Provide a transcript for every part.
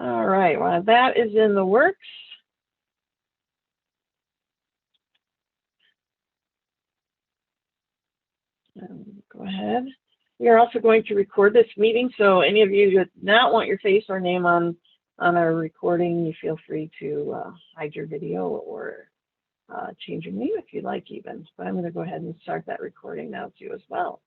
All right, well, that is in the works. Go ahead. We are also going to record this meeting, so any of you who do not want your face or name on our recording, you feel free to hide your video or change your name if you'd like even. But I'm going to go ahead and start that recording now too as well.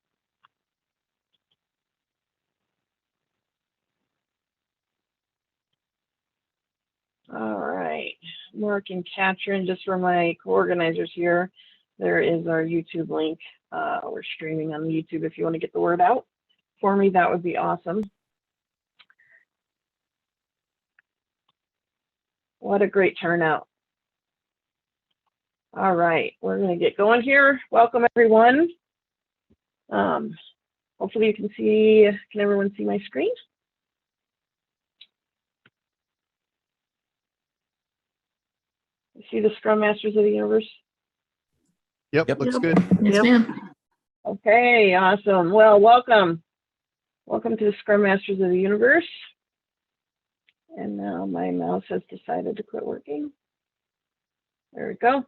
All right, Mark and Katrin, just for my co-organizers here, there is our YouTube link. We're streaming on YouTube. If you want to get the word out for me, that would be awesome. What a great turnout. All right, we're going to get going here. Welcome, everyone. Hopefully you can see, can everyone see my screen? You see the Scrum Masters of the Universe? Yep, looks good. Yes, ma'am. Okay, awesome. Well, welcome. Welcome to the Scrum Masters of the Universe. And now my mouse has decided to quit working. There we go.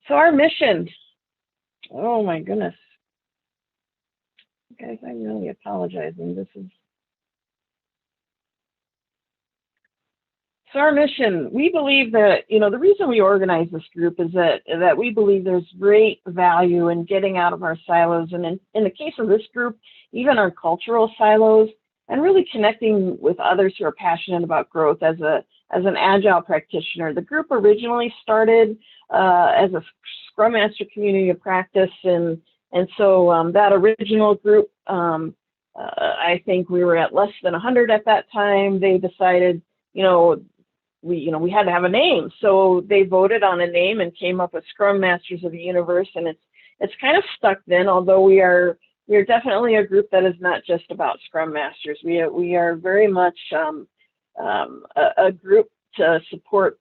So our mission, oh my goodness. Guys, I'm really apologizing. This is so our mission, we believe that, the reason we organize this group is that we believe there's great value in getting out of our silos. And in the case of this group, even our cultural silos, and really connecting with others who are passionate about growth as an Agile practitioner. The group originally started as a Scrum Master community of practice. And so that original group, I think we were at less than 100 at that time. They decided, we had to have a name, so they voted on a name and came up with Scrum Masters of the Universe, and it's kind of stuck then. Although we are definitely a group that is not just about Scrum Masters. We are very much a group to support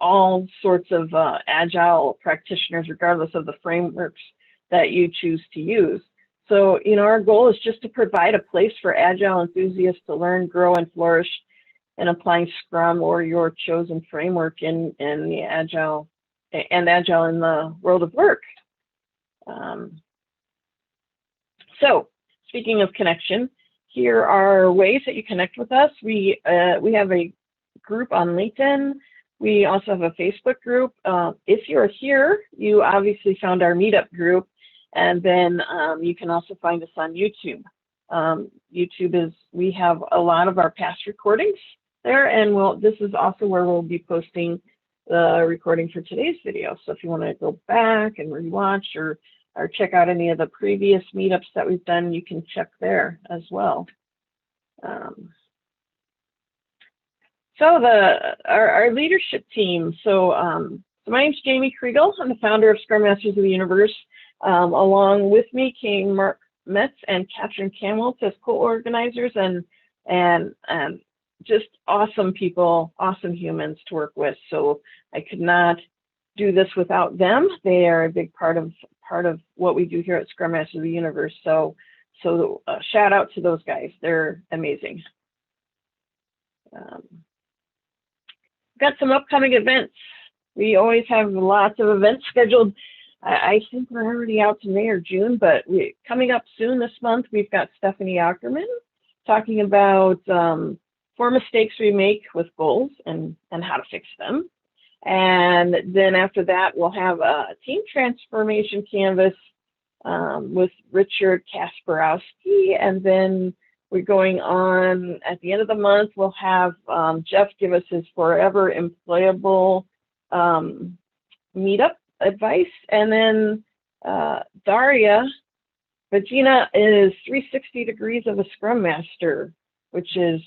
all sorts of Agile practitioners, regardless of the frameworks that you choose to use. So our goal is just to provide a place for Agile enthusiasts to learn, grow, and flourish in applying Scrum or your chosen framework in the Agile in the world of work. So speaking of connection, here are ways that you connect with us. We have a group on LinkedIn. We also have a Facebook group. If you're here, you obviously found our meetup group, and then you can also find us on YouTube. We have a lot of our past recordings there, and this is also where we'll be posting the recording for today's video. So if you want to go back and rewatch or check out any of the previous meetups that we've done, you can check there as well. So our leadership team. So my name's Jamie Kriegel. I'm the founder of Scrum Masters of the Universe. Along with me came Mark Metze and Katrin Kammholz as co-organizers, and just awesome people, awesome humans to work with. So I could not do this without them. They are a big part of what we do here at Scrum Masters of the Universe. So shout out to those guys. They're amazing. Got some upcoming events. We always have lots of events scheduled. I think we're already out to May or June, but coming up soon this month, we've got Stephanie Ackerman talking about 4 mistakes we make with goals and how to fix them. And then after that, we'll have a team transformation canvas with Richard Kasparowski. And then we're going on at the end of the month, we'll have Jeff give us his forever employable meetup advice. And then Daria Vagina is 360 degrees of a Scrum Master, which is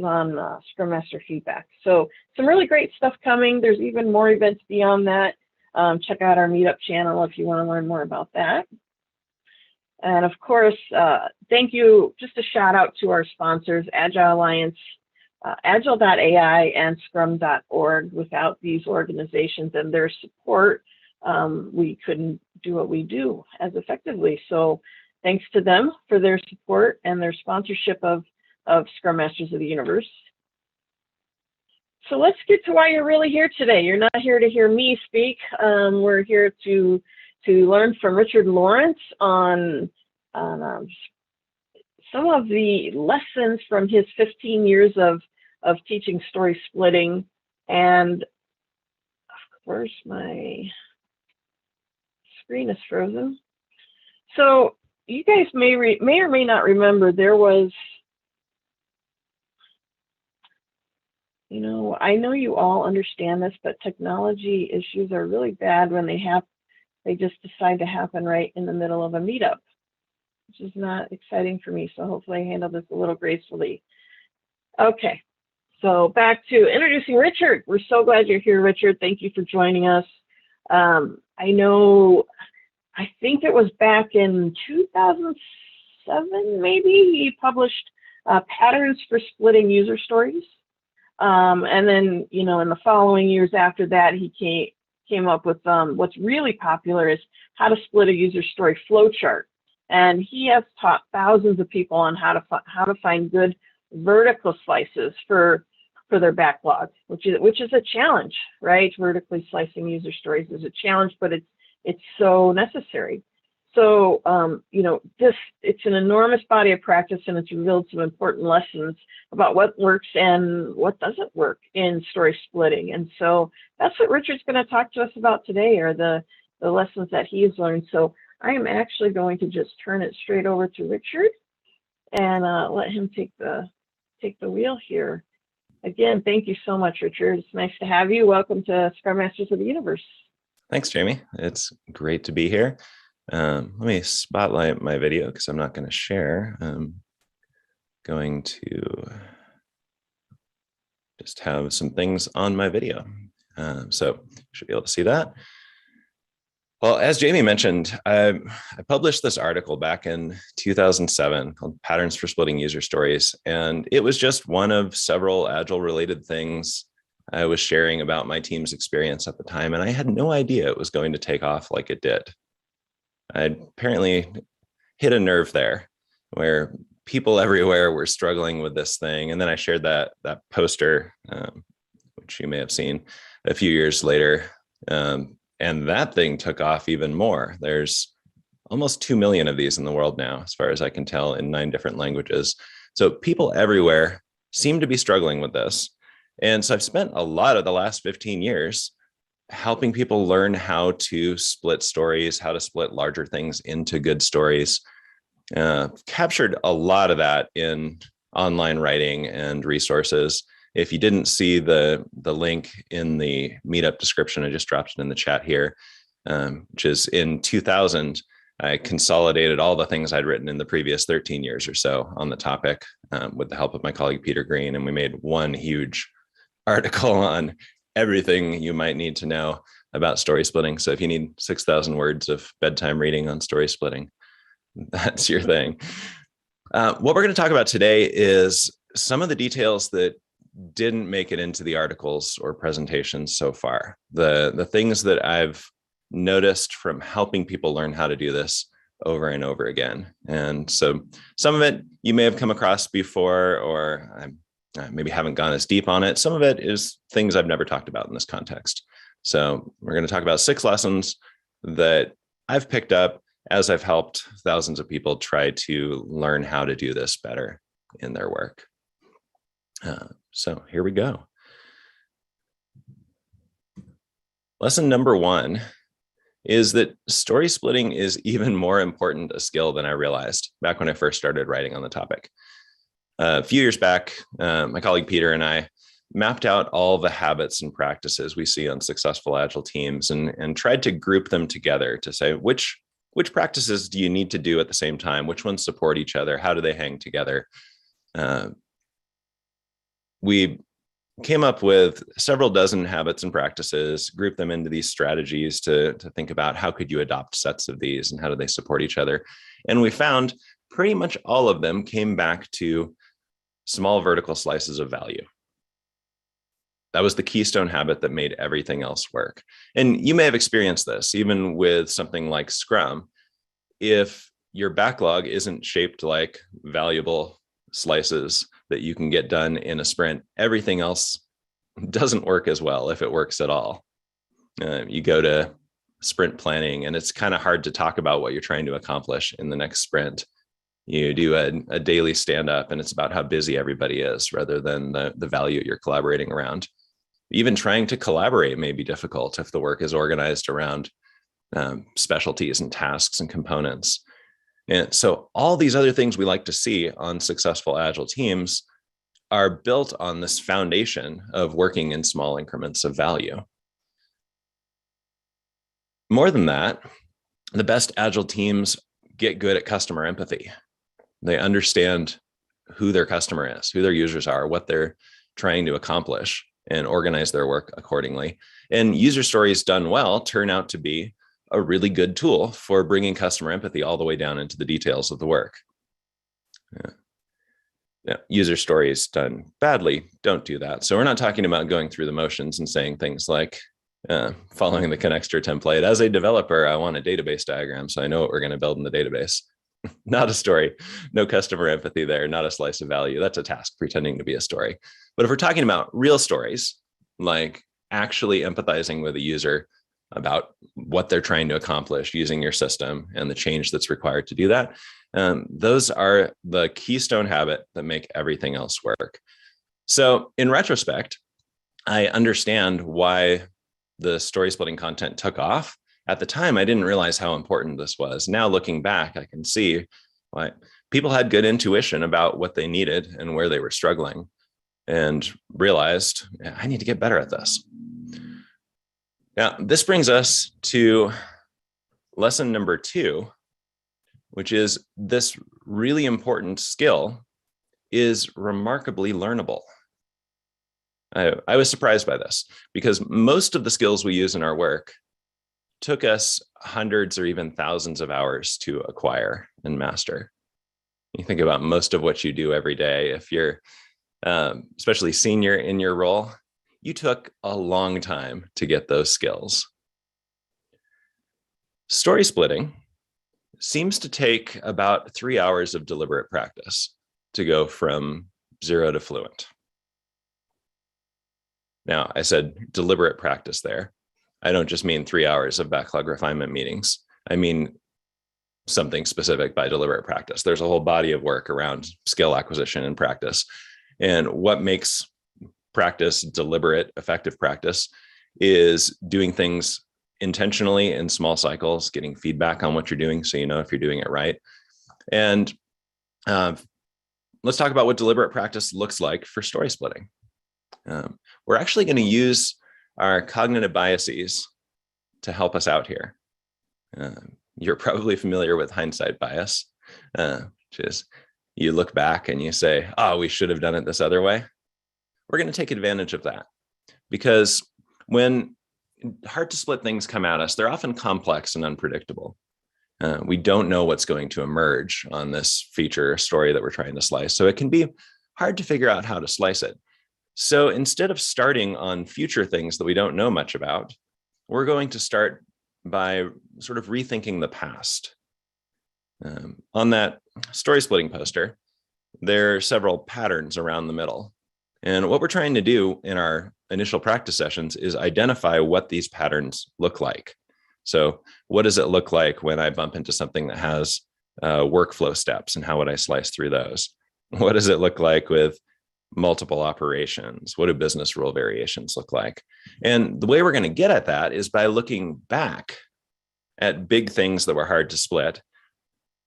on Scrum Master feedback. So some really great stuff coming. There's even more events beyond that. Check out our meetup channel if you want to learn more about that. And of course, thank you. Just a shout out to our sponsors, Agile Alliance, Agile.ai, and Scrum.org. Without these organizations and their support, we couldn't do what we do as effectively. So thanks to them for their support and their sponsorship of Scrum Masters of the Universe. So let's get to why you're really here today. You're not here to hear me speak. We're here to learn from Richard Lawrence on some of the lessons from his 15 years of teaching story splitting. And of course, my screen is frozen. So you guys may or may not remember, there was, I know you all understand this, but technology issues are really bad when they just decide to happen right in the middle of a meetup, which is not exciting for me. So hopefully I handle this a little gracefully. Okay, so back to introducing Richard. We're so glad you're here, Richard. Thank you for joining us. I think it was back in 2007, maybe, he published Patterns for Splitting User Stories. And then, in the following years after that, he came up with what's really popular is how to split a user story flowchart. And he has taught thousands of people on how to find good vertical slices for their backlog, which is a challenge, right? Vertically slicing user stories is a challenge, but it's so necessary. So, it's an enormous body of practice, and it's revealed some important lessons about what works and what doesn't work in story splitting. And so that's what Richard's going to talk to us about today, are the lessons that he's learned. So I am actually going to just turn it straight over to Richard and let him take the wheel here. Again, thank you so much, Richard. It's nice to have you. Welcome to Scrum Masters of the Universe. Thanks, Jamie. It's great to be here. Let me spotlight my video because I'm not going to share. I'm going to just have some things on my video. So you should be able to see that. Well, as Jamie mentioned, I published this article back in 2007 called Patterns for Splitting User Stories. And it was just one of several Agile related things I was sharing about my team's experience at the time. And I had no idea it was going to take off like it did. I apparently hit a nerve there where people everywhere were struggling with this thing. And then I shared that poster, which you may have seen a few years later. And that thing took off even more. There's almost 2 million of these in the world now, as far as I can tell, in 9 different languages. So people everywhere seem to be struggling with this. And so I've spent a lot of the last 15 years helping people learn how to split stories, how to split larger things into good stories. Captured a lot of that in online writing and resources. If you didn't see the link in the meetup description, I just dropped it in the chat here, which is in 2000, I consolidated all the things I'd written in the previous 13 years or so on the topic with the help of my colleague, Peter Green, and we made one huge article on everything you might need to know about story splitting. So if you need 6,000 words of bedtime reading on story splitting, that's your thing. What we're going to talk about today is some of the details that didn't make it into the articles or presentations so far. The things that I've noticed from helping people learn how to do this over and over again. And so some of it you may have come across before, or maybe haven't gone as deep on it. Some of it is things I've never talked about in this context. So we're going to talk about 6 lessons that I've picked up as I've helped thousands of people try to learn how to do this better in their work. So here we go. Lesson number 1 is that story splitting is even more important a skill than I realized back when I first started writing on the topic. A few years back, my colleague Peter and I mapped out all the habits and practices we see on successful Agile teams and tried to group them together to say, which practices do you need to do at the same time? Which ones support each other? How do they hang together? We came up with several dozen habits and practices, grouped them into these strategies to think about how could you adopt sets of these and how do they support each other? And we found pretty much all of them came back to small vertical slices of value. That was the keystone habit that made everything else work. And you may have experienced this even with something like Scrum. If your backlog isn't shaped like valuable slices that you can get done in a sprint, everything else doesn't work as well, if it works at all. You go to sprint planning and it's kind of hard to talk about what you're trying to accomplish in the next sprint. You do a daily stand up and it's about how busy everybody is rather than the value you're collaborating around. Even trying to collaborate may be difficult if the work is organized around specialties and tasks and components. And so all these other things we like to see on successful Agile teams are built on this foundation of working in small increments of value. More than that, the best Agile teams get good at customer empathy. They understand who their customer is, who their users are, what they're trying to accomplish, and organize their work accordingly. And user stories done well turn out to be a really good tool for bringing customer empathy all the way down into the details of the work. Yeah. User stories done badly don't do that. So we're not talking about going through the motions and saying things like, following the connector template. As a developer, I want a database diagram, so I know what we're going to build in the database. Not a story. No customer empathy there, not a slice of value. That's a task pretending to be a story. But if we're talking about real stories, like actually empathizing with a user about what they're trying to accomplish using your system and the change that's required to do that, those are the keystone habit that make everything else work. So in retrospect, I understand why the story splitting content took off. At the time, I didn't realize how important this was. Now looking back, I can see why people had good intuition about what they needed and where they were struggling, and realized, I need to get better at this. Now, this brings us to lesson number 2, which is this really important skill is remarkably learnable. I was surprised by this because most of the skills we use in our work took us hundreds or even thousands of hours to acquire and master. You think about most of what you do every day. If you're especially senior in your role, you took a long time to get those skills. Story splitting seems to take about 3 hours of deliberate practice to go from 0 to fluent. Now, I said deliberate practice there. I don't just mean 3 hours of backlog refinement meetings. I mean something specific by deliberate practice. There's a whole body of work around skill acquisition and practice. And what makes practice deliberate, effective practice is doing things intentionally in small cycles, getting feedback on what you're doing so you know if you're doing it right. And let's talk about what deliberate practice looks like for story splitting. We're actually going to use our cognitive biases to help us out here. You're probably familiar with hindsight bias, which is you look back and you say, oh, we should have done it this other way. We're going to take advantage of that because when hard to split things come at us, they're often complex and unpredictable. We don't know what's going to emerge on this feature story that we're trying to slice. So it can be hard to figure out how to slice it. So instead of starting on future things that we don't know much about, we're going to start by sort of rethinking the past. On that story splitting poster, there are several patterns around the middle. And what we're trying to do in our initial practice sessions is identify what these patterns look like. So what does it look like when I bump into something that has workflow steps, and how would I slice through those? What does it look like with multiple operations? What do business rule variations look like? And the way we're going to get at that is by looking back at big things that were hard to split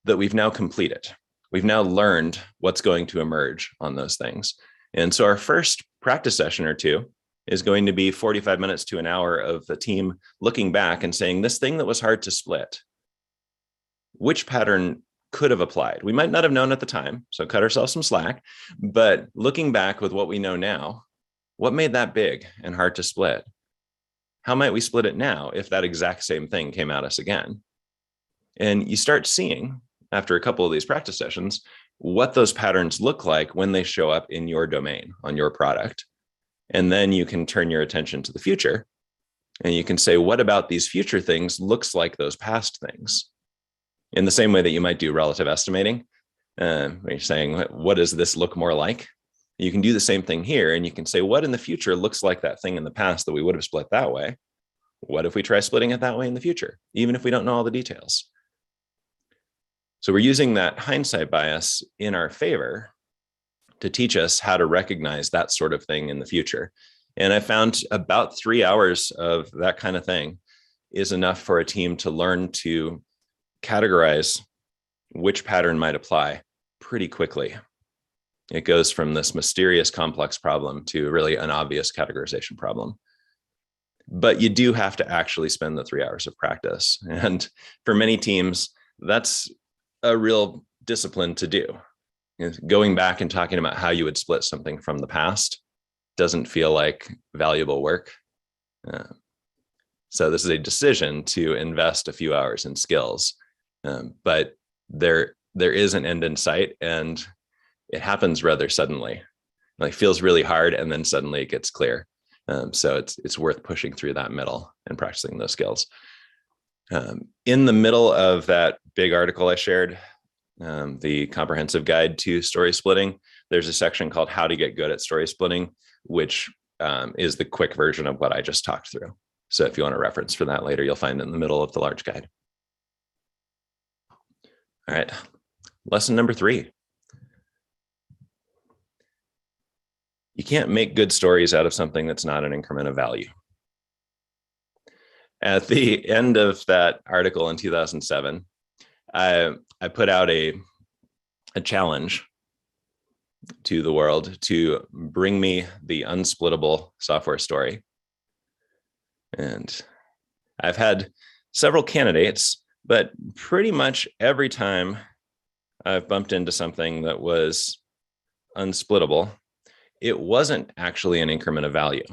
that we've now completed. We've now learned what's going to emerge on those things. And so our first practice session or two is going to be 45 minutes to an hour of the team looking back and saying, this thing that was hard to split, which pattern could have applied? We might not have known at the time, so cut ourselves some slack, but looking back with what we know now, what made that big and hard to split? How might we split it now if that exact same thing came at us again? And you start seeing, after a couple of these practice sessions, what those patterns look like when they show up in your domain, on your product. And then you can turn your attention to the future and you can say, what about these future things looks like those past things? In the same way that you might do relative estimating, when you're saying, what does this look more like? You can do the same thing here, and you can say, what in the future looks like that thing in the past that we would have split that way? What if we try splitting it that way in the future, even if we don't know all the details? So we're using that hindsight bias in our favor to teach us how to recognize that sort of thing in the future. And I found about 3 hours of that kind of thing is enough for a team to learn to categorize which pattern might apply pretty quickly. It goes from this mysterious complex problem to really an obvious categorization problem. But you do have to actually spend the 3 hours of practice. And for many teams, that's a real discipline to do. Going back and talking about how you would split something from the past doesn't feel like valuable work. So this is a decision to invest a few hours in skills, but there is an end in sight, and it happens rather suddenly. Like, feels really hard, and then suddenly it gets clear. So it's worth pushing through that middle and practicing those skills. In the middle of that big article I shared, the comprehensive guide to story splitting, there's a section called How to Get Good at Story Splitting, which is the quick version of what I just talked through. So if you want a reference for that later, you'll find it in the middle of the large guide. All right, lesson number 3. You can't make good stories out of something that's not an increment of value. At the end of that article in 2007, I put out a challenge to the world to bring me the unsplittable software story. And I've had several candidates, but pretty much every time I've bumped into something that was unsplittable, it wasn't actually an increment of value.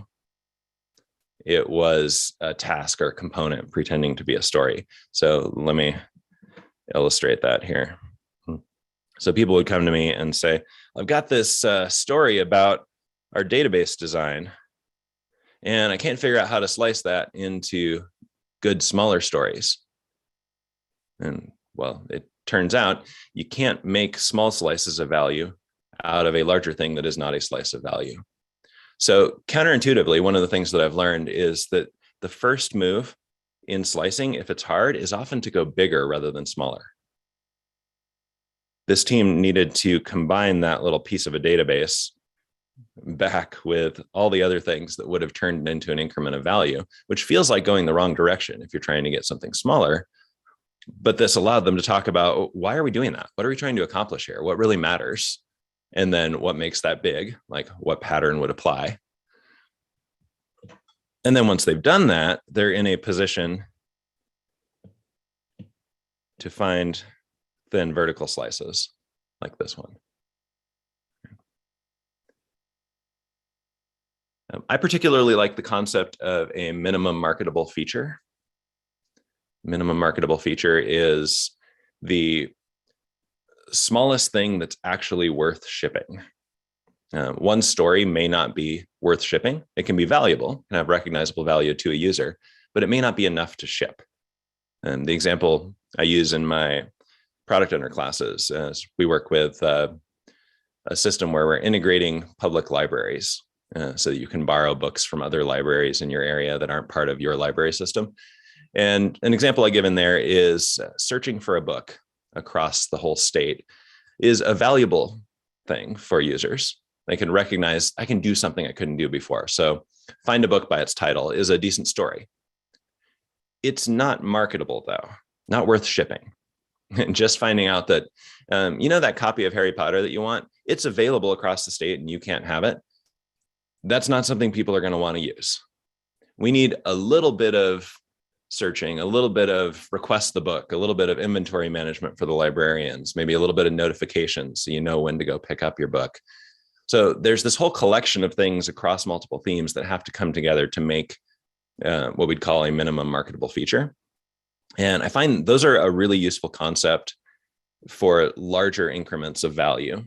It was a task or component pretending to be a story. So let me illustrate that here. So people would come to me and say, I've got this story about our database design, and I can't figure out how to slice that into good, smaller stories. And well, it turns out you can't make small slices of value out of a larger thing that is not a slice of value. So counterintuitively, one of the things that I've learned is that the first move in slicing, if it's hard, is often to go bigger rather than smaller. This team needed to combine that little piece of a database back with all the other things that would have turned into an increment of value, which feels like going the wrong direction if you're trying to get something smaller. But this allowed them to talk about, why are we doing that? What are we trying to accomplish here? What really matters? And then what makes that big? Like, what pattern would apply? And then once they've done that, they're in a position to find thin vertical slices like this one. I particularly like the concept of a minimum marketable feature. Minimum marketable feature is the smallest thing that's actually worth shipping. One story may not be worth shipping. It can be valuable and have recognizable value to a user, but it may not be enough to ship. And the example I use in my product owner classes is we work with a system where we're integrating public libraries so that you can borrow books from other libraries in your area that aren't part of your library system. And an example I give in there is searching for a book across the whole state is a valuable thing for users. They can recognize, I can do something I couldn't do before. So find a book by its title is a decent story. It's not marketable though, not worth shipping. And just finding out that, that copy of Harry Potter that you want, it's available across the state and you can't have it. That's not something people are going to want to use. We need a little bit of searching, a little bit of request the book, a little bit of inventory management for the librarians, maybe a little bit of notifications so you know when to go pick up your book. So there's this whole collection of things across multiple themes that have to come together to make what we'd call a minimum marketable feature. And I find those are a really useful concept for larger increments of value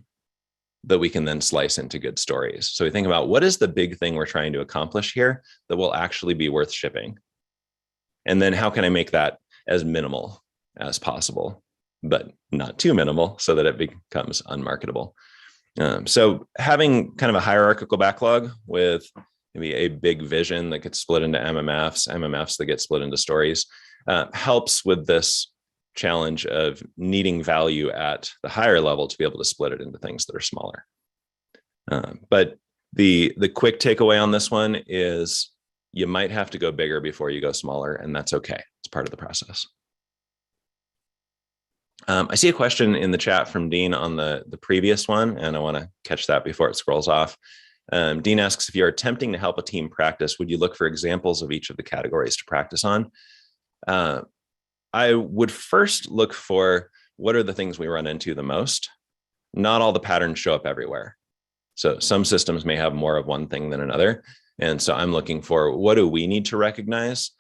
that we can then slice into good stories. So we think about, what is the big thing we're trying to accomplish here that will actually be worth shipping? And then how can I make that as minimal as possible? but not too minimal so that it becomes unmarketable. So having kind of a hierarchical backlog with maybe a big vision that gets split into MMFs that get split into stories, helps with this challenge of needing value at the higher level to be able to split it into things that are smaller. But the quick takeaway on this one is you might have to go bigger before you go smaller, and that's okay. It's part of the process. I see a question in the chat from Dean on the previous one, and I want to catch that before it scrolls off. Dean asks, if you're attempting to help a team practice, would you look for examples of each of the categories to practice on? I would first look for what are the things we run into the most. Not all the patterns show up everywhere. So some systems may have more of one thing than another. And so I'm looking for what do we need to recognize?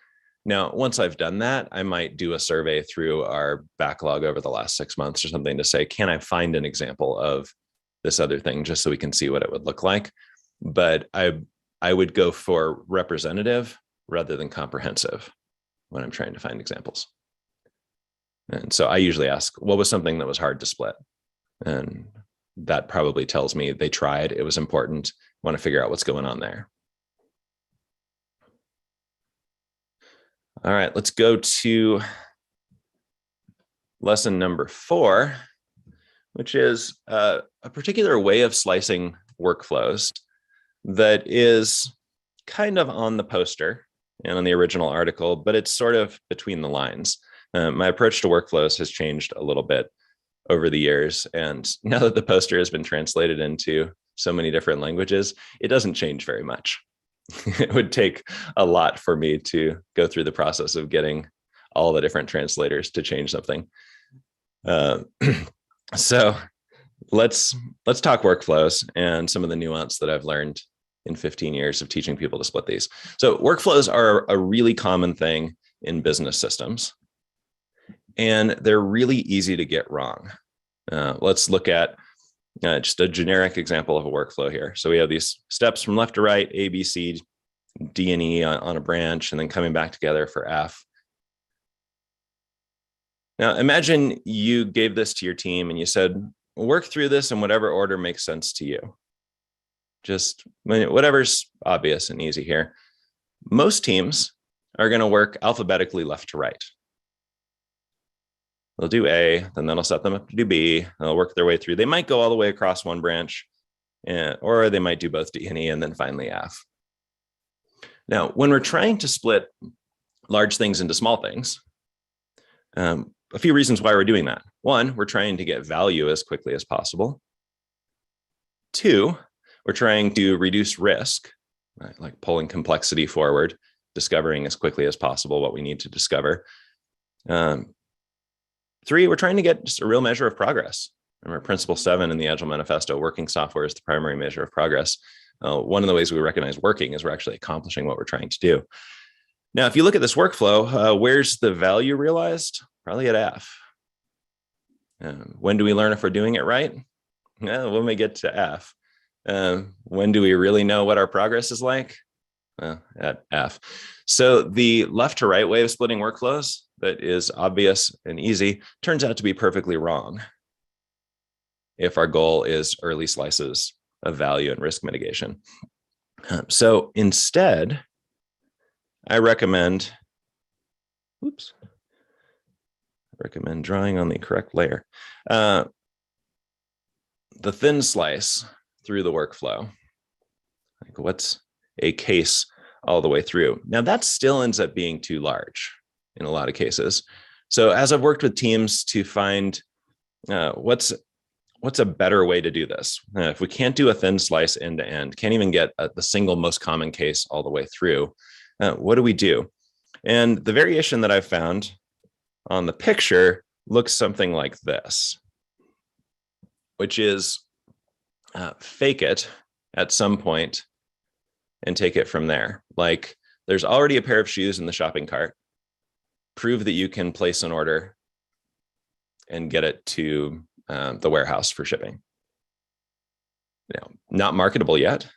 Now, once I've done that, I might do a survey through our backlog over the last 6 months or something to say, can I find an example of this other thing just so we can see what it would look like? But I would go for representative rather than comprehensive when I'm trying to find examples. And so I usually ask, what was something that was hard to split? And that probably tells me they tried, it was important, want to figure out what's going on there. All right, let's go to lesson number 4, which is a particular way of slicing workflows that is kind of on the poster and on the original article, but it's sort of between the lines. My approach to workflows has changed a little bit over the years. And now that the poster has been translated into so many different languages, it doesn't change very much. It would take a lot for me to go through the process of getting all the different translators to change something. So let's talk workflows and some of the nuance that I've learned in 15 years of teaching people to split these. So workflows are a really common thing in business systems, and they're really easy to get wrong. Let's look at just a generic example of a workflow here. So we have these steps from left to right, A, B, C, D, and E on a branch, and then coming back together for F. Now, imagine you gave this to your team and you said, work through this in whatever order makes sense to you. Just whatever's obvious and easy here. Most teams are going to work alphabetically left to right. They'll do A, then that'll set them up to do B. They'll work their way through. They might go all the way across one branch, or they might do both D and E and then finally F. Now, when we're trying to split large things into small things, a few reasons why we're doing that. One, we're trying to get value as quickly as possible. 2, we're trying to reduce risk, right? Like pulling complexity forward, discovering as quickly as possible what we need to discover. 3, we're trying to get just a real measure of progress. Remember Principle 7 in the Agile Manifesto, working software is the primary measure of progress. One of the ways we recognize working is we're actually accomplishing what we're trying to do. Now, if you look at this workflow, where's the value realized? Probably at F. When do we learn if we're doing it right? When we get to F. When do we really know what our progress is like? At F. So the left to right way of splitting workflows that is obvious and easy turns out to be perfectly wrong if our goal is early slices of value and risk mitigation. So instead, I recommend drawing on the correct layer. The thin slice through the workflow. Like what's a case all the way through? Now that still ends up being too large in a lot of cases. So as I've worked with teams to find what's a better way to do this? If we can't do a thin slice end to end, can't even get the single most common case all the way through, what do we do? And the variation that I've found on the picture looks something like this, which is fake it at some point and take it from there. Like there's already a pair of shoes in the shopping cart. Prove that you can place an order and get it to the warehouse for shipping. Not marketable yet,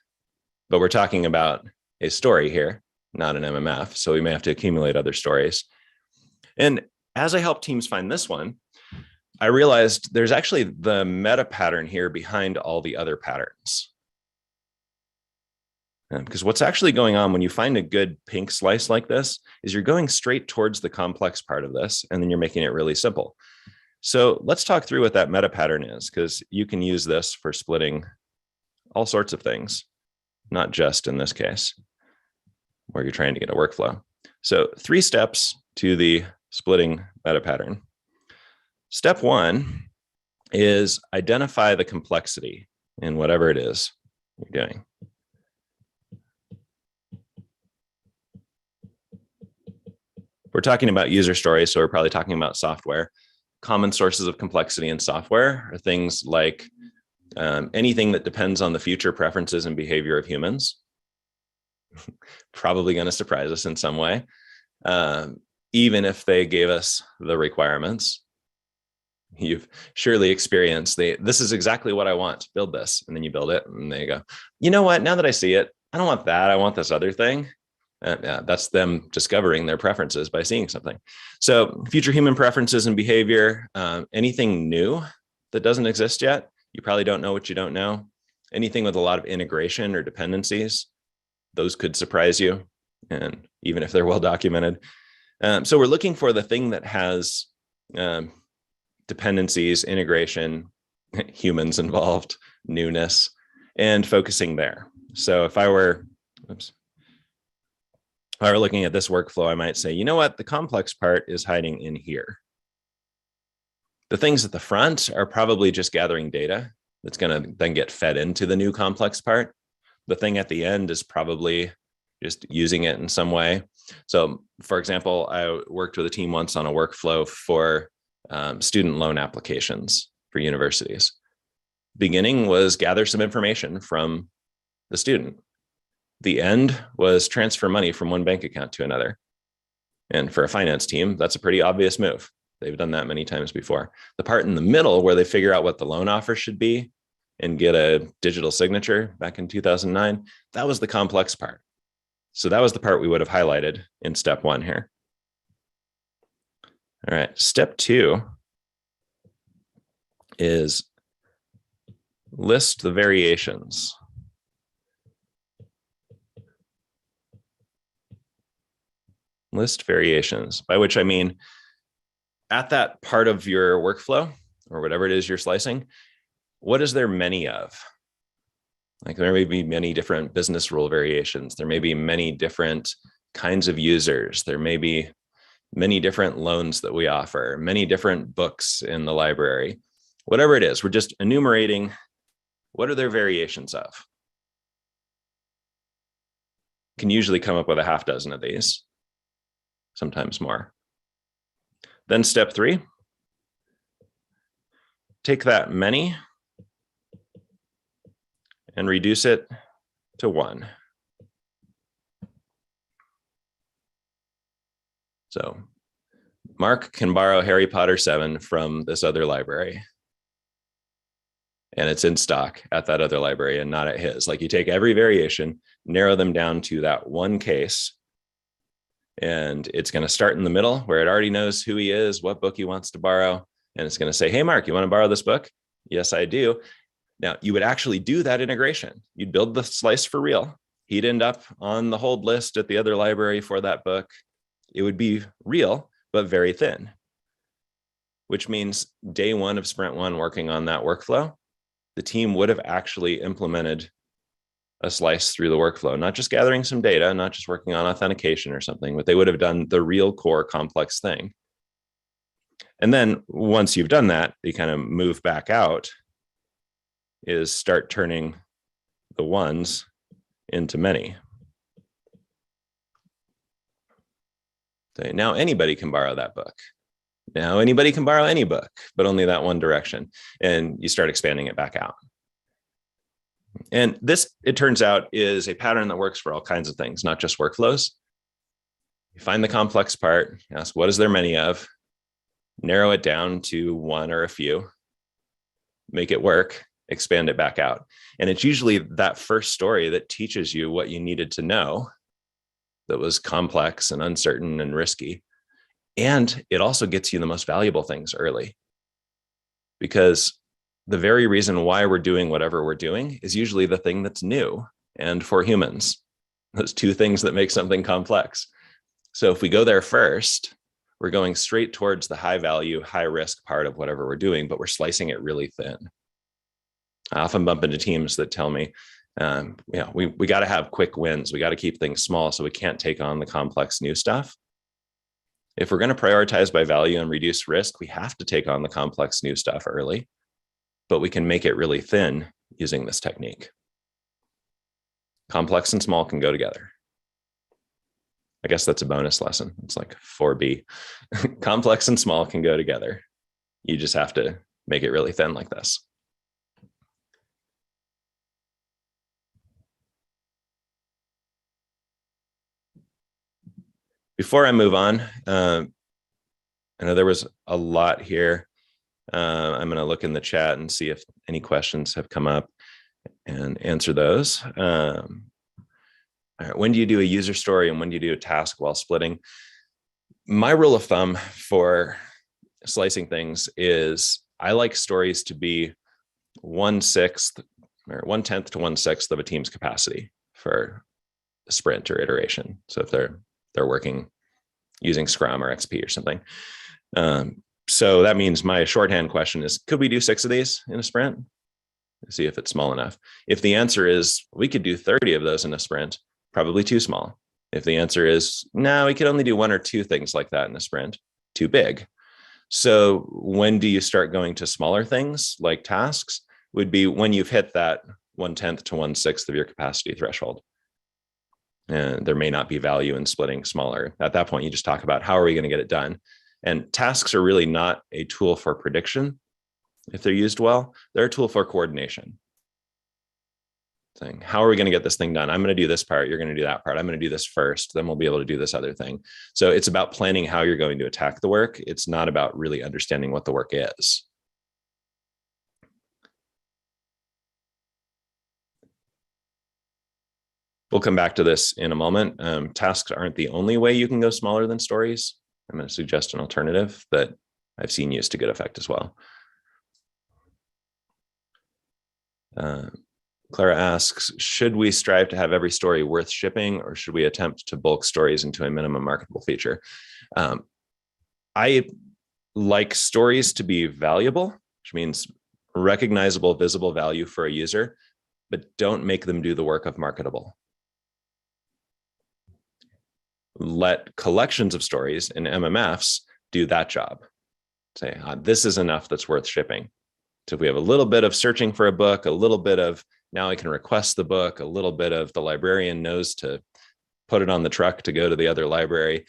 but we're talking about a story here, not an MMF. So we may have to accumulate other stories. And as I help teams find this one, I realized there's actually the meta pattern here behind all the other patterns. Because what's actually going on when you find a good pink slice like this is you're going straight towards the complex part of this, and then you're making it really simple. So let's talk through what that meta pattern is, because you can use this for splitting all sorts of things, not just in this case where you're trying to get a workflow. So 3 steps to the splitting meta pattern. Step 1 is identify the complexity in whatever it is you're doing. We're talking about user stories, so we're probably talking about software. Common sources of complexity in software are things like anything that depends on the future preferences and behavior of humans. Probably going to surprise us in some way, even if they gave us the requirements. You've surely experienced this is exactly what I want, build this, and then you build it, and they go, you know what, now that I see it, I don't want that, I want this other thing. Yeah, that's them discovering their preferences by seeing something. So future human preferences and behavior, anything new that doesn't exist yet, you probably don't know what you don't know. Anything with a lot of integration or dependencies, those could surprise you, and even if they're well documented. So we're looking for the thing that has dependencies, integration, humans involved, newness, and focusing there. So if I were looking at this workflow, I might say, you know what, the complex part is hiding in here. The things at the front are probably just gathering data that's going to then get fed into the new complex part. The thing at the end is probably just using it in some way. So for example, I worked with a team once on a workflow for student loan applications for universities. Beginning was gather some information from the student. The end was transfer money from one bank account to another. And for a finance team, that's a pretty obvious move. They've done that many times before. The part in the middle where they figure out what the loan offer should be and get a digital signature back in 2009, that was the complex part. So that was the part we would have highlighted in step 1 here. All right, step 2 is list the variations. List variations, by which I mean at that part of your workflow or whatever it is you're slicing, what is there many of? Like there may be many different business rule variations. There may be many different kinds of users. There may be many different loans that we offer, many different books in the library. Whatever it is, we're just enumerating what are there variations of. You can usually come up with a half dozen of these, sometimes more. Then step 3, take that many and reduce it to 1. So Mark can borrow Harry Potter 7 from this other library. And it's in stock at that other library and not at his. Like you take every variation, narrow them down to that one case, and it's going to start in the middle where it already knows who he is, what book he wants to borrow. And it's going to say, hey, Mark, you want to borrow this book? Yes, I do. Now, you would actually do that integration. You'd build the slice for real. He'd end up on the hold list at the other library for that book. It would be real, but very thin, which means day 1 of sprint 1 working on that workflow, the team would have actually implemented a slice through the workflow, not just gathering some data, not just working on authentication or something, but they would have done the real core complex thing. And then once you've done that, you kind of move back out is start turning the ones into many. So now anybody can borrow that book. Now anybody can borrow any book, but only that one direction. And you start expanding it back out. And this, it turns out, is a pattern that works for all kinds of things, not just workflows. You find the complex part, ask what is there many of, narrow it down to one or a few, make it work, expand it back out. And it's usually that first story that teaches you what you needed to know that was complex and uncertain and risky. And it also gets you the most valuable things early. because the very reason why we're doing whatever we're doing is usually the thing that's new. And for humans, those two things that make something complex. So if we go there first, we're going straight towards the high value, high risk part of whatever we're doing, but we're slicing it really thin. I often bump into teams that tell me, we got to have quick wins. We got to keep things small so we can't take on the complex new stuff. If we're going to prioritize by value and reduce risk, we have to take on the complex new stuff early, but we can make it really thin using this technique. Complex and small can go together. I guess that's a bonus lesson. It's like 4B. Complex and small can go together. You just have to make it really thin like this. Before I move on, I know there was a lot here. I'm going to look in the chat and see if any questions have come up and answer those. All right, when do you do a user story and when do you do a task while splitting? My rule of thumb for slicing things is I like stories to be 1/6 or 1/10 to 1/6 of a team's capacity for a sprint or iteration. So if they're working using Scrum or XP or something. So that means my shorthand question is, could we do 6 of these in a sprint? See if it's small enough. If the answer is we could do 30 of those in a sprint, probably too small. If the answer is no, we could only do 1 or 2 things like that in a sprint, too big. So when do you start going to smaller things like tasks? Would be when you've hit that 1/10 to 1/6 of your capacity threshold. And there may not be value in splitting smaller. At that point, you just talk about how are we going to get it done? And tasks are really not a tool for prediction. If they're used well, they're a tool for coordination. Saying, how are we going to get this thing done? I'm going to do this part. You're going to do that part. I'm going to do this first. Then we'll be able to do this other thing. So it's about planning how you're going to attack the work. It's not about really understanding what the work is. We'll come back to this in a moment. Tasks aren't the only way you can go smaller than stories. I'm going to suggest an alternative that I've seen used to good effect as well. Clara asks, should we strive to have every story worth shipping, or should we attempt to bulk stories into a minimum marketable feature? I like stories to be valuable, which means recognizable, visible value for a user, but don't make them do the work of marketable. Let collections of stories in MMFs do that job. Say, this is enough that's worth shipping. So if we have a little bit of searching for a book, a little bit of now I can request the book, a little bit of the librarian knows to put it on the truck to go to the other library,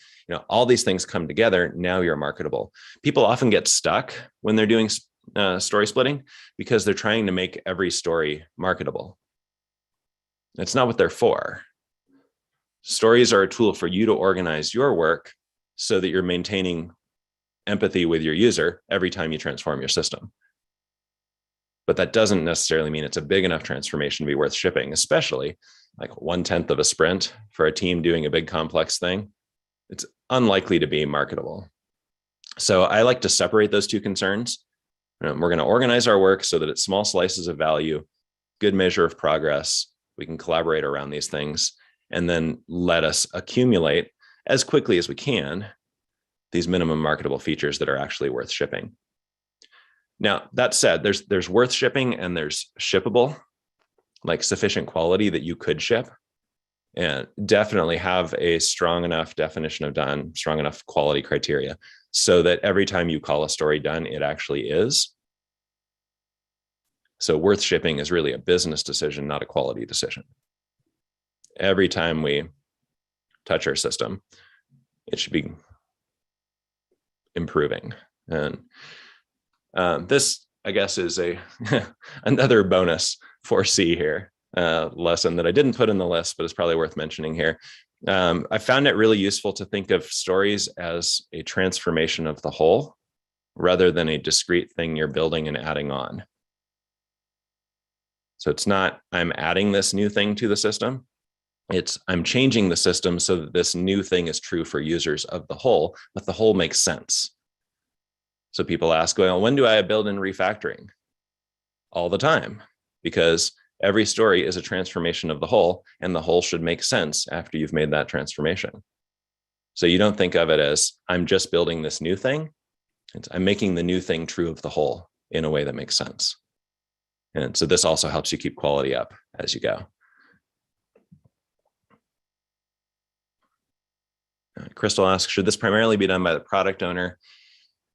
all these things come together. Now you're marketable. People often get stuck when they're doing story splitting because they're trying to make every story marketable. That's not what they're for. Stories are a tool for you to organize your work so that you're maintaining empathy with your user every time you transform your system. But that doesn't necessarily mean it's a big enough transformation to be worth shipping, especially like 1/10 of a sprint for a team doing a big complex thing. It's unlikely to be marketable. So I like to separate those two concerns. We're going to organize our work so that it's small slices of value, good measure of progress. We can collaborate around these things and then let us accumulate as quickly as we can these minimum marketable features that are actually worth shipping. Now, that said, there's worth shipping and there's shippable, like sufficient quality that you could ship, and definitely have a strong enough definition of done, strong enough quality criteria so that every time you call a story done, it actually is. So worth shipping is really a business decision, not a quality decision. Every time we touch our system, it should be improving. And this, I guess, is another bonus 4C here, lesson that I didn't put in the list, but it's probably worth mentioning here. I found it really useful to think of stories as a transformation of the whole rather than a discrete thing you're building and adding on. So it's not, I'm adding this new thing to the system. It's, I'm changing the system so that this new thing is true for users of the whole, but the whole makes sense. So people ask, well, when do I build in refactoring? All the time, because every story is a transformation of the whole, and the whole should make sense after you've made that transformation. So you don't think of it as, I'm just building this new thing. I'm making the new thing true of the whole in a way that makes sense. And so this also helps you keep quality up as you go. Crystal asks, should this primarily be done by the product owner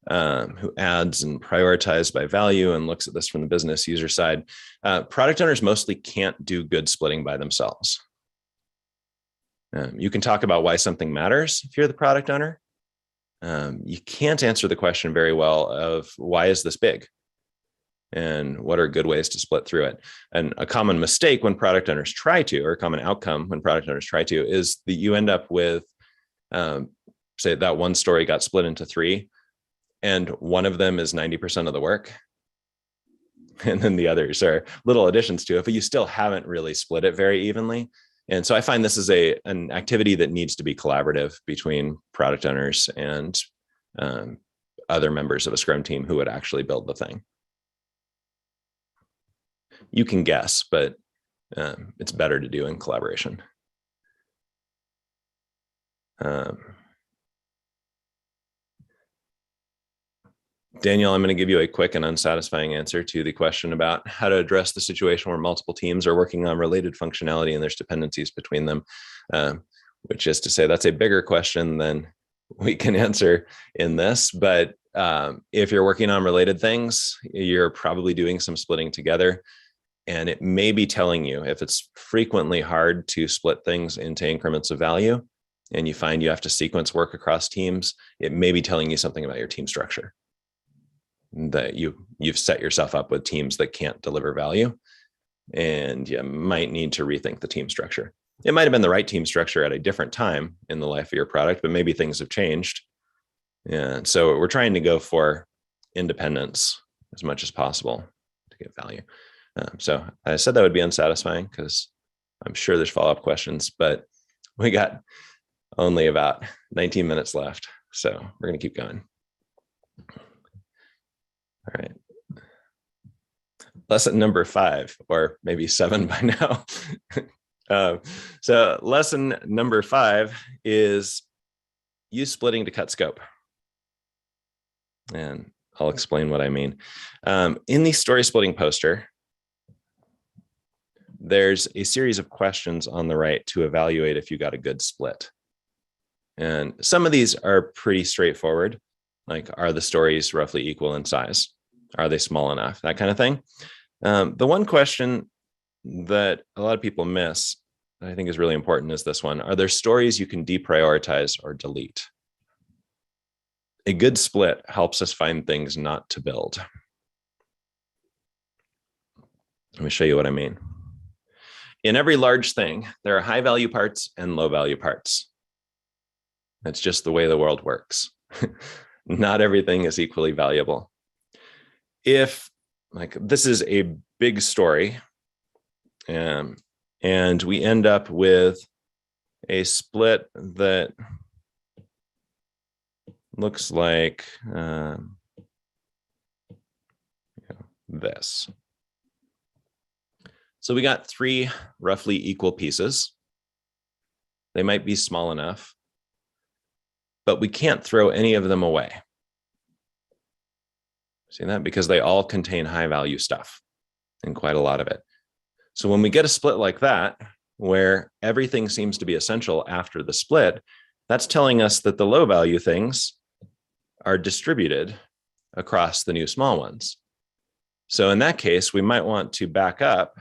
who adds and prioritizes by value and looks at this from the business user side? Product owners mostly can't do good splitting by themselves. You can talk about why something matters if you're the product owner. You can't answer the question very well of why is this big? And what are good ways to split through it? And a common mistake when product owners try to, or a common outcome when product owners try to, is that you end up with, say that one story got split into 3, and one of them is 90% of the work. And then the others are little additions to it, but you still haven't really split it very evenly. And so I find this is an activity that needs to be collaborative between product owners and other members of a Scrum team who would actually build the thing. You can guess, but it's better to do in collaboration. Daniel, I'm going to give you a quick and unsatisfying answer to the question about how to address the situation where multiple teams are working on related functionality and there's dependencies between them, which is to say that's a bigger question than we can answer in this. But if you're working on related things, you're probably doing some splitting together. And it may be telling you, if it's frequently hard to split things into increments of value, and you find you have to sequence work across teams, it may be telling you something about your team structure, that you've set yourself up with teams that can't deliver value, and you might need to rethink the team structure. It might have been the right team structure at a different time in the life of your product, but maybe things have changed. And so we're trying to go for independence as much as possible to get value. So I said that would be unsatisfying because I'm sure there's follow-up questions, but we got only about 19 minutes left. So we're going to keep going. All right. Lesson number 5, or maybe 7 by now. So lesson number 5 is use splitting to cut scope. And I'll explain what I mean. In the story splitting poster, there's a series of questions on the right to evaluate if you got a good split. And some of these are pretty straightforward, like, are the stories roughly equal in size? Are they small enough? That kind of thing. The one question that a lot of people miss, that I think is really important, is this one. Are there stories you can deprioritize or delete? A good split helps us find things not to build. Let me show you what I mean. In every large thing, there are high value parts and low value parts. That's just the way the world works. Not everything is equally valuable. If, like, this is a big story, and we end up with a split that looks like this. So we got 3 roughly equal pieces. They might be small enough, but we can't throw any of them away. See that? Because they all contain high value stuff, and quite a lot of it. So when we get a split like that, where everything seems to be essential after the split, that's telling us that the low value things are distributed across the new small ones. So in that case, we might want to back up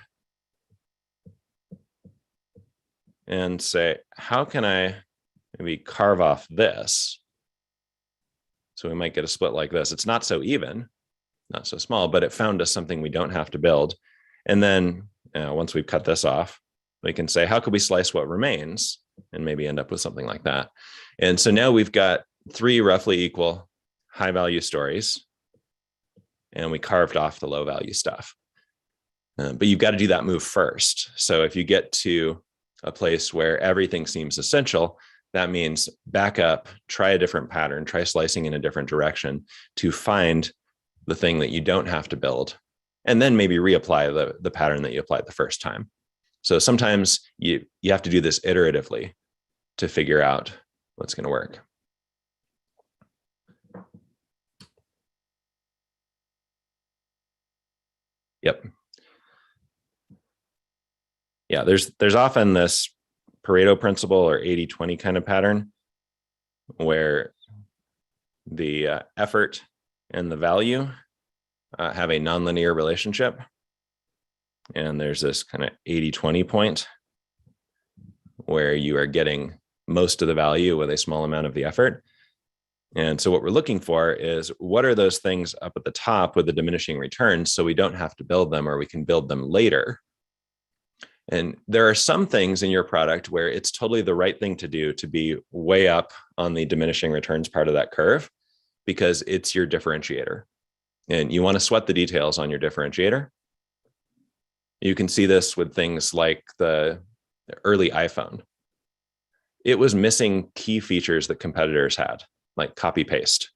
and say, how can I maybe carve off this? So we might get a split like this. It's not so even, not so small, but it found us something we don't have to build. And then once we've cut this off, we can say, how could we slice what remains, and maybe end up with something like that. And so now we've got 3 roughly equal high value stories, and we carved off the low value stuff. But you've got to do that move first. So if you get to a place where everything seems essential, that means back up, try a different pattern, try slicing in a different direction to find the thing that you don't have to build, and then maybe reapply the pattern that you applied the first time. So sometimes you have to do this iteratively to figure out what's going to work. Yep. Yeah, there's often this Pareto principle or 80-20 kind of pattern where the effort and the value have a nonlinear relationship. And there's this kind of 80-20 point where you are getting most of the value with a small amount of the effort. And so what we're looking for is, what are those things up at the top with the diminishing returns so we don't have to build them, or we can build them later. And there are some things in your product where it's totally the right thing to do to be way up on the diminishing returns part of that curve, because it's your differentiator. And you want to sweat the details on your differentiator. You can see this with things like the early iPhone. It was missing key features that competitors had, like copy paste.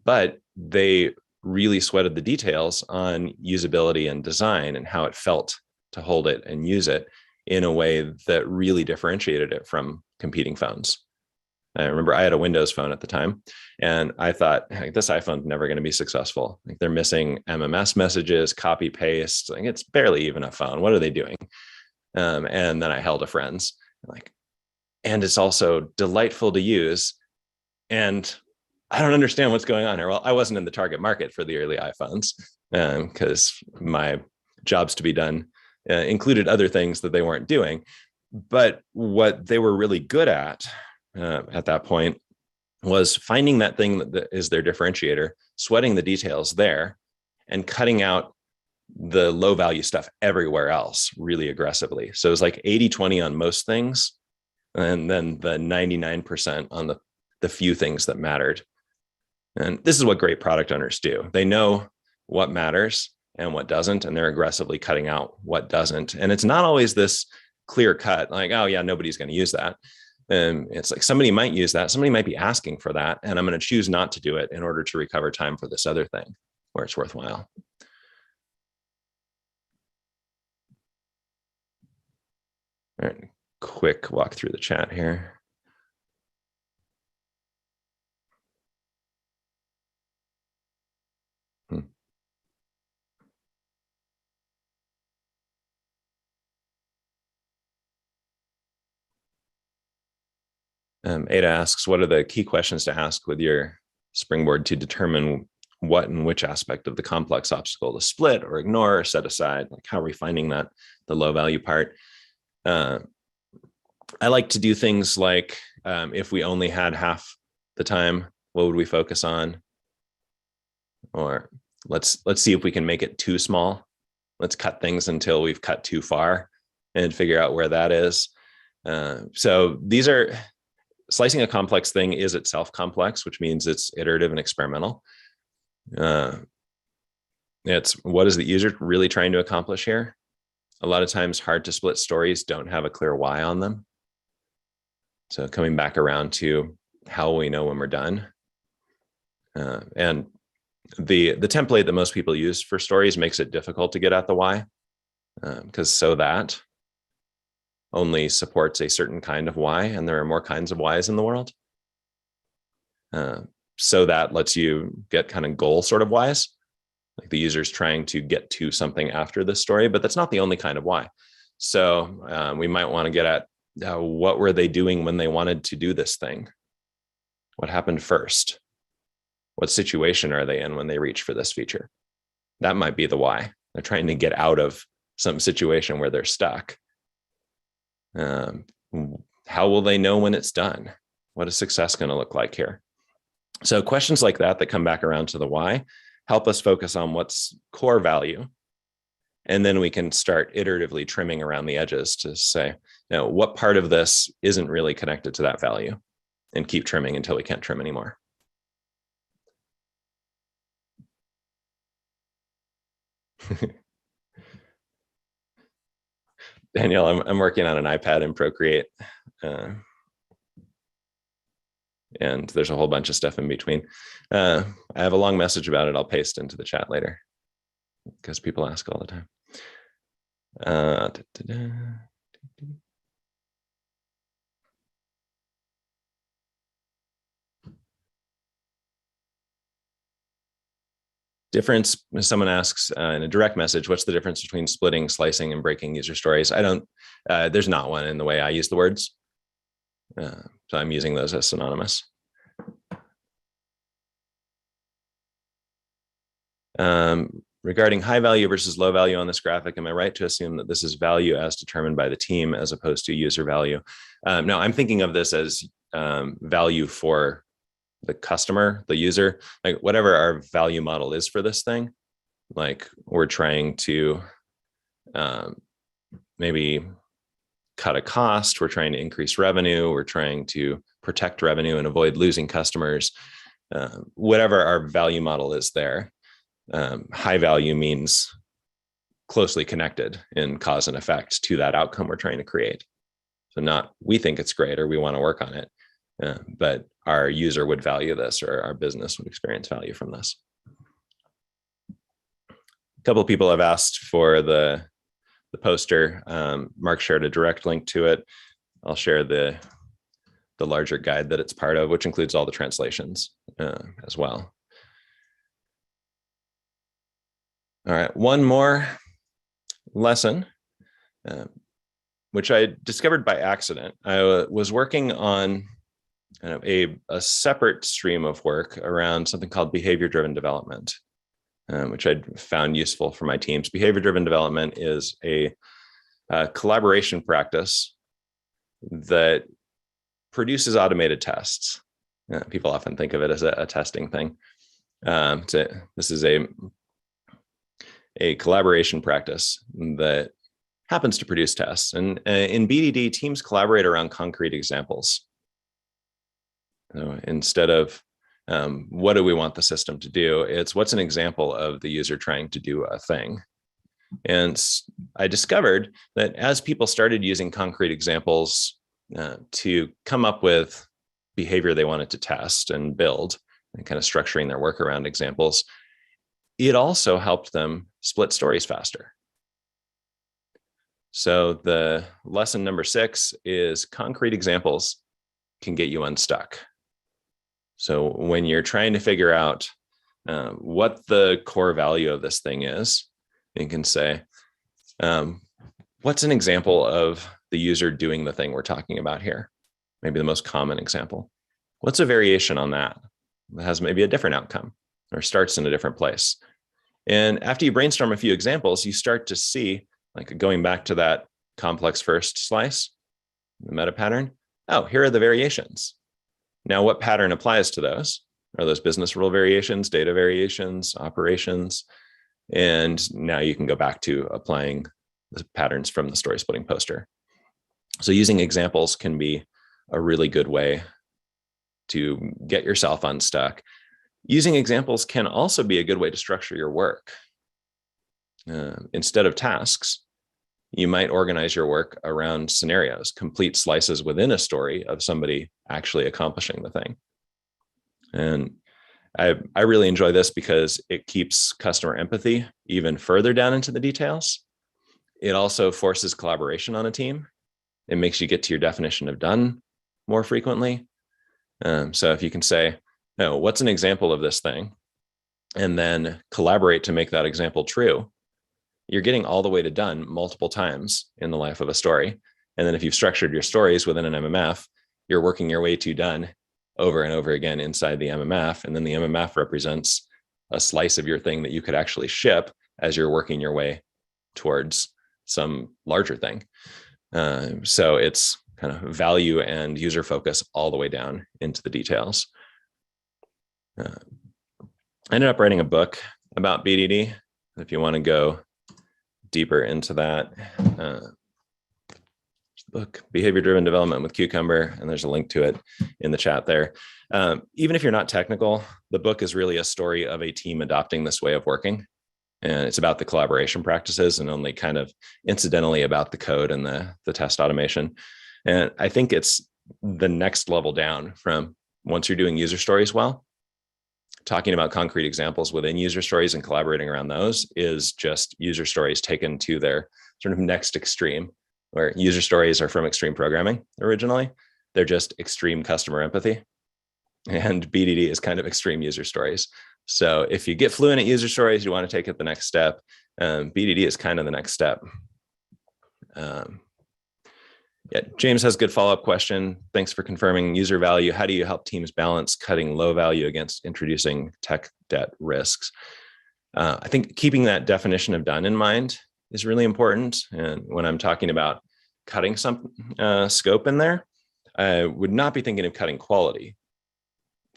But they really sweated the details on usability and design and how it felt to hold it and use it in a way that really differentiated it from competing phones. I remember I had a Windows phone at the time, and I thought, hey, this iPhone's never going to be successful. Like, they're missing MMS messages, copy paste. Like, it's barely even a phone. What are they doing? And then I held a friend's, and it's also delightful to use. And I don't understand what's going on here. Well, I wasn't in the target market for the early iPhones because my jobs to be done included other things that they weren't doing. But what they were really good at that point was finding that thing that is their differentiator, sweating the details there, and cutting out the low value stuff everywhere else really aggressively. So it was like 80-20 on most things, and then the 99% on the few things that mattered. And this is what great product owners do. They know what matters and what doesn't, and they're aggressively cutting out what doesn't. And it's not always this clear cut, like, oh yeah, nobody's going to use that. And it's like, somebody might use that. Somebody might be asking for that. And I'm going to choose not to do it in order to recover time for this other thing where it's worthwhile. All right, quick walk through the chat here. Ada asks, what are the key questions to ask with your springboard to determine what and which aspect of the complex obstacle to split or ignore or set aside? Like, how are we finding that, the low value part? I like to do things like, if we only had half the time, what would we focus on? Or let's see if we can make it too small. Let's cut things until we've cut too far and figure out where that is. So these are, slicing a complex thing is itself complex, which means it's iterative and experimental. It's, what is the user really trying to accomplish here? A lot of times hard to split stories don't have a clear why on them. So coming back around to how we know when we're done. And the template that most people use for stories makes it difficult to get at the why, because so that only supports a certain kind of why, and there are more kinds of whys in the world. So that lets you get kind of goal sort of whys, like the user's trying to get to something after this story, but that's not the only kind of why. So we might want to get at what were they doing when they wanted to do this thing? What happened first? What situation are they in when they reach for this feature? That might be the why. They're trying to get out of some situation where they're stuck. How will they know when it's done? What is success going to look like here? So questions like that come back around to the why help us focus on what's core value. And then we can start iteratively trimming around the edges to say, what part of this isn't really connected to that value, and keep trimming until we can't trim anymore. Danielle, I'm working on an iPad in Procreate. And there's a whole bunch of stuff in between. I have a long message about it. I'll paste into the chat later because people ask all the time. Difference, someone asks in a direct message, what's the difference between splitting, slicing, and breaking user stories? There's not one in the way I use the words. So I'm using those as synonymous. Regarding high value versus low value on this graphic, am I right to assume that this is value as determined by the team as opposed to user value? No, I'm thinking of this as value for the customer, the user, like whatever our value model is for this thing. Like we're trying to maybe cut a cost, we're trying to increase revenue, we're trying to protect revenue and avoid losing customers. Whatever our value model is there. High value means closely connected in cause and effect to that outcome we're trying to create. So not we think it's great or we want to work on it, but our user would value this or our business would experience value from this. A couple of people have asked for the poster. Mark shared a direct link to it. I'll share the larger guide that it's part of, which includes all the translations as well. All right, one more lesson, which I discovered by accident. I was working on a separate stream of work around something called behavior-driven development, which I found useful for my teams. Behavior-driven development is a collaboration practice that produces automated tests. People often think of it as a testing thing. This is a collaboration practice that happens to produce tests. And in BDD, teams collaborate around concrete examples. So instead of what do we want the system to do, it's what's an example of the user trying to do a thing. And I discovered that as people started using concrete examples to come up with behavior they wanted to test and build, and kind of structuring their work around examples, it also helped them split stories faster. So the lesson number 6 is concrete examples can get you unstuck. So when you're trying to figure out what the core value of this thing is, you can say, what's an example of the user doing the thing we're talking about here? Maybe the most common example. What's a variation on that? That has maybe a different outcome or starts in a different place. And after you brainstorm a few examples, you start to see, like going back to that complex first slice, the meta pattern. Oh, here are the variations. Now, what pattern applies to those? Are those business rule variations, data variations, operations? And now you can go back to applying the patterns from the story splitting poster. So using examples can be a really good way to get yourself unstuck. Using examples can also be a good way to structure your work. Instead of tasks, you might organize your work around scenarios, complete slices within a story of somebody actually accomplishing the thing. And I really enjoy this because it keeps customer empathy even further down into the details. It also forces collaboration on a team. It makes you get to your definition of done more frequently. So if you can say, no, what's an example of this thing? And then collaborate to make that example true. You're getting all the way to done multiple times in the life of a story. And then if you've structured your stories within an MMF, you're working your way to done over and over again inside the MMF. And then the MMF represents a slice of your thing that you could actually ship as you're working your way towards some larger thing. So it's kind of value and user focus all the way down into the details. I ended up writing a book about BDD. If you want to go deeper into that, book, Behavior-Driven Development with Cucumber, and there's a link to it in the chat there. Even if you're not technical, the book is really a story of a team adopting this way of working And it's about the collaboration practices and only kind of incidentally about the code and the test automation. And I think it's the next level down from once you're doing user stories well, talking about concrete examples within user stories and collaborating around those is just user stories taken to their sort of next extreme, where user stories are from extreme programming originally. They're just extreme customer empathy. And BDD is kind of extreme user stories. So if you get fluent at user stories, you want to take it the next step. BDD is kind of the next step. Yeah, James has a good follow-up question. Thanks for confirming user value. How do you help teams balance cutting low value against introducing tech debt risks? I think keeping that definition of done in mind is really important. And when I'm talking about cutting some scope in there, I would not be thinking of cutting quality.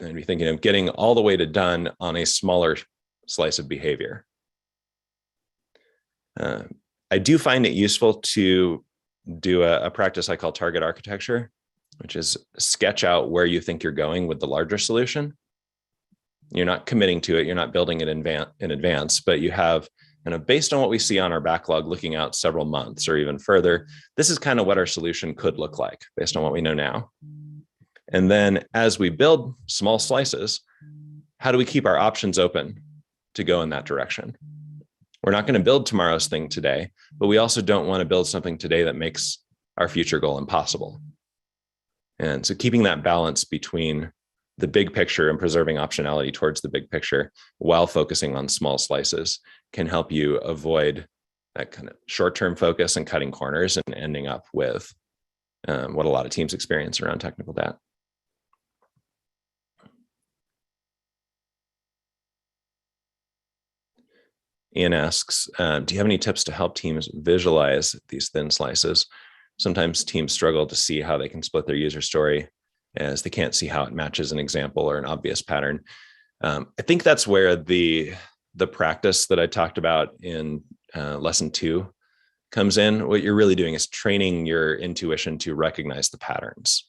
I'd be thinking of getting all the way to done on a smaller slice of behavior. I do find it useful to do a practice I call target architecture, which is sketch out where you think you're going with the larger solution. You're not committing to it. You're not building it in advance, but you have, based on what we see on our backlog, looking out several months or even further, this is kind of what our solution could look like based on what we know now. And then as we build small slices, how do we keep our options open to go in that direction? We're not going to build tomorrow's thing today, but we also don't want to build something today that makes our future goal impossible. And so keeping that balance between the big picture and preserving optionality towards the big picture while focusing on small slices can help you avoid that kind of short-term focus and cutting corners and ending up with what a lot of teams experience around technical debt. Ian asks, do you have any tips to help teams visualize these thin slices? Sometimes teams struggle to see how they can split their user story as they can't see how it matches an example or an obvious pattern. I think that's where the practice that I talked about in lesson 2 comes in. What you're really doing is training your intuition to recognize the patterns.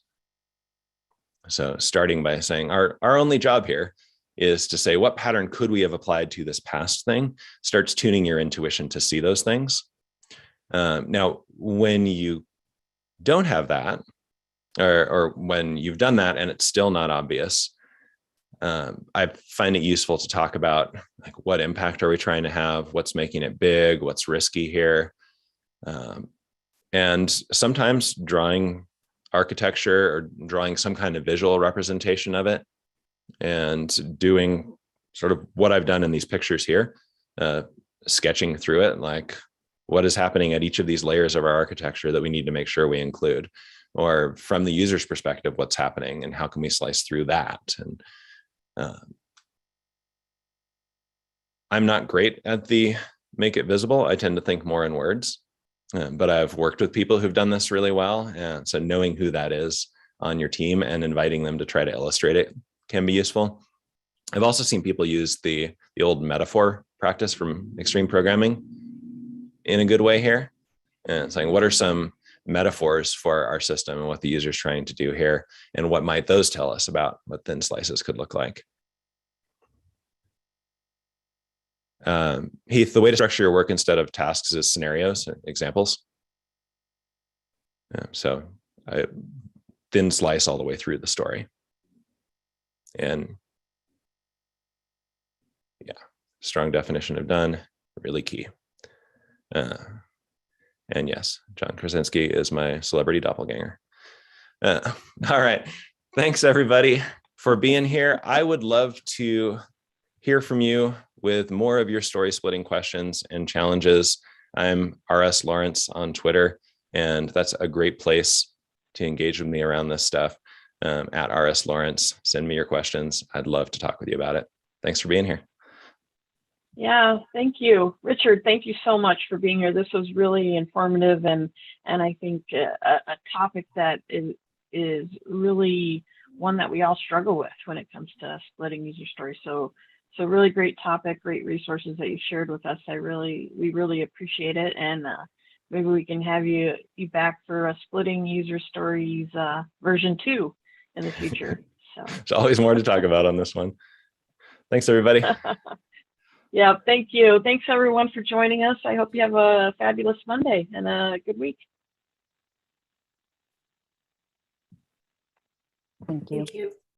So starting by saying our only job here is to say, what pattern could we have applied to this past thing? Starts tuning your intuition to see those things. Now, when you don't have that, or when you've done that and it's still not obvious, I find it useful to talk about like what impact are we trying to have, what's making it big, what's risky here. And sometimes drawing architecture or drawing some kind of visual representation of it and doing sort of what I've done in these pictures here, sketching through it, like what is happening at each of these layers of our architecture that we need to make sure we include, or from the user's perspective, what's happening and how can we slice through that? And I'm not great at the make it visible. I tend to think more in words, but I've worked with people who've done this really well. And so knowing who that is on your team and inviting them to try to illustrate it can be useful. I've also seen people use the old metaphor practice from extreme programming in a good way here. And saying, what are some metaphors for our system and what the user's trying to do here? And what might those tell us about what thin slices could look like? Heath, the way to structure your work instead of tasks is scenarios, examples. So I thin slice all the way through the story. And yeah, strong definition of done, really key. And yes, John Krasinski is my celebrity doppelganger. All right. Thanks, everybody, for being here. I would love to hear from you with more of your story splitting questions and challenges. I'm RS Lawrence on Twitter, and that's a great place to engage with me around this stuff. At RS Lawrence, send me your questions. I'd love to talk with you about it. Thanks for being here. Yeah, thank you. Richard, thank you so much for being here. This was really informative and I think a topic that is really one that we all struggle with when it comes to splitting user stories. So really great topic, great resources that you shared with us. We really appreciate it. And maybe we can have you back for a splitting user stories version 2 in the future. So there's always more to talk about on this one. Thanks, everybody. Yeah, thank you. Thanks everyone for joining us. I hope you have a fabulous Monday and a good week. Thank you. Thank you.